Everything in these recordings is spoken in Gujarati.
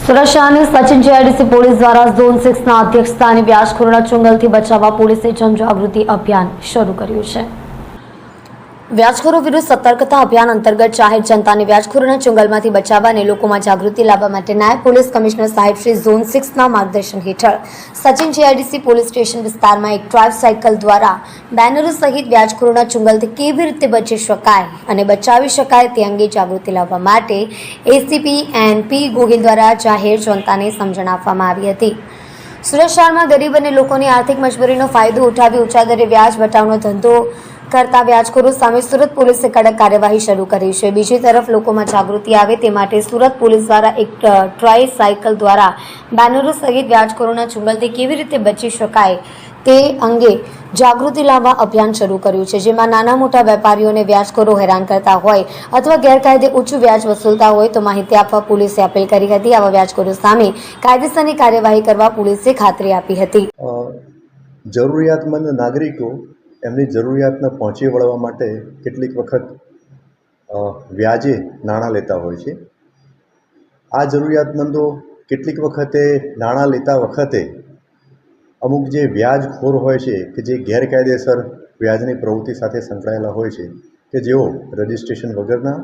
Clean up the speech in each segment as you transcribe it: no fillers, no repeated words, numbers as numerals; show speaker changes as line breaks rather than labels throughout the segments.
સુરત શહેરની સચિન જીઆઈડીસી પોલીસ દ્વારા ઝોન 6ના અધ્યક્ષસ્થાને વ્યાજખોરોના ચુંગલથી બચાવવા પોલીસે જનજાગૃતિ અભિયાન શરૂ કર્યું છે। વ્યાજખોરો વિરુદ્ધ સતર્કતા અભિયાન અંતર્ગત જાહેર જનતાને વ્યાજખોરોના ચુંગલમાંથી બચાવવા અને લોકોમાં જાગૃતિ લાવવા માટે નાયબ પોલીસ કમિશનર સાહેબ શ્રી ઝોન 6ના માર્ગદર્શન હેઠળ સચિન જીઆઈડીસી પોલીસ સ્ટેશન વિસ્તારમાં એક ડ્રાઈવ સાયકલ દ્વારા બેનરો સહિત વ્યાજખોરોના ચુંગલથી કેવી રીતે બચી શકાય અને બચાવી શકાય તે અંગે જાગૃતિ લાવવા માટે એસીપી એનપી ગોહિલ દ્વારા જાહેર જનતાને સમજણ આપવામાં આવી હતી। સુરત શહેરમાં ગરીબ અને લોકોની આર્થિક મજબૂરીનો ફાયદો ઉઠાવી ઊંચા દરે વ્યાજ વટાવનો ધંધો કરતા વ્યાજખોરો સામે સુરત પોલીસે કડક કાર્યવાહી શરૂ કરી છે। બીજી તરફ લોકોમાં જાગૃતિ આવે તે માટે સુરત પોલીસ દ્વારા એક ટ્રાય સાયકલ દ્વારા બેનરો સહિત વ્યાજખોરોના ચુંગલથી કેવી રીતે બચી શકાય તે અંગે જાગૃતિ લાવવા અભિયાન શરૂ કર્યું છે, જેમાં નાના મોટા વેપારીઓને વ્યાજખોરો હેરાન કરતા હોય અથવા ગેરકાયદે ઊંચું વ્યાજ વસૂલતા હોય તો માહિતી આપવા પોલીસે અપીલ કરી હતી। આવા વ્યાજખોરો સામે કાયદેસરની કાર્યવાહી કરવા પોલીસે ખાતરી આપી હતી।
જરૂરિયાતમંદ નાગરિકો એમની જરૂરિયાતને પહોંચી વળવા માટે કેટલીક વખત વ્યાજે નાણાં લેતા હોય છે। આ જરૂરિયાતમંદો કેટલીક વખતે નાણાં લેતા વખતે અમુક જે વ્યાજખોર હોય છે કે જે ગેરકાયદેસર વ્યાજની પ્રવૃત્તિ સાથે સંકળાયેલા હોય છે કે જેઓ રજિસ્ટ્રેશન વગરના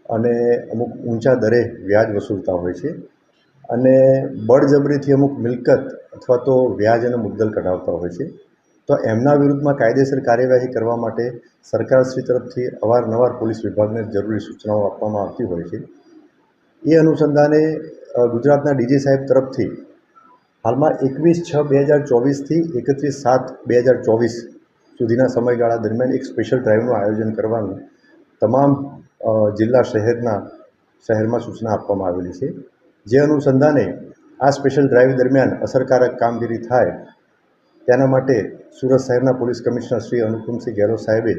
અને અમુક ઊંચા દરે વ્યાજ વસૂલતા હોય છે અને બળજબરીથી અમુક મિલકત અથવા તો વ્યાજ અને મુદ્દલ કઢાવતા હોય છે। તો એમના વિરુદ્ધમાં કાયદેસર કાર્યવાહી કરવા માટે સરકારશ્રી તરફથી અવારનવાર પોલીસ વિભાગને જરૂરી સૂચનાઓ આપવામાં આવતી હોય છે। એ અનુસંધાને ગુજરાતના ડીજી સાહેબ તરફથી હાલમાં 21/6/2024થી 31/7/2024 સુધીના સમયગાળા દરમિયાન એક સ્પેશિયલ ડ્રાઈવનું આયોજન કરવાનું તમામ જિલ્લા શહેરમાં સૂચના આપવામાં આવેલી છે। જે અનુસંધાને આ સ્પેશિયલ ડ્રાઈવ દરમિયાન અસરકારક કામગીરી થાય તેના માટે સુરત શહેરના પોલીસ કમિશનર શ્રી અનુપમસિંહ ગેહલોત સાહેબે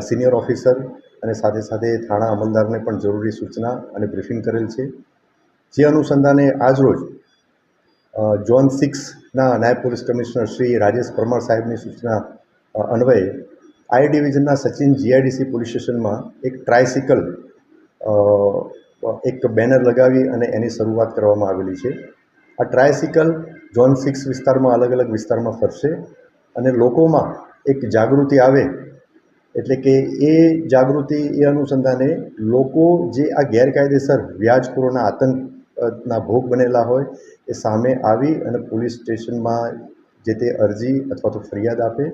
સિનિયર ઓફિસર અને સાથે સાથે થાણા અમલદારને પણ જરૂરી સૂચના અને બ્રીફિંગ કરેલ છે। જે અનુસંધાને આજરોજ ઝોન 6ના નાયબ પોલીસ કમિશનર શ્રી રાજેશ પરમાર સાહેબની સૂચના અન્વયે આઈ ડિવિઝનના સચિન જીઆઈડીસી પોલીસ સ્ટેશનમાં એક ટ્રાયસિકલ એક બેનર લગાવી અને એની શરૂઆત કરવામાં આવેલી છે। આ ટ્રાયસિકલ ઝોન 6 વિસ્તારમાં અલગ અલગ વિસ્તારમાં ફરશે અને લોકોમાં એક જાગૃતિ આવે એટલે કે એ જાગૃતિ એ અનુસંધાને લોકો જે આ ગેરકાયદેસર વ્યાજખોરોના આતંકના ભોગ બનેલા હોય એ સામે આવી અને પોલીસ સ્ટેશનમાં જે તે અરજી અથવા તો ફરિયાદ આપે।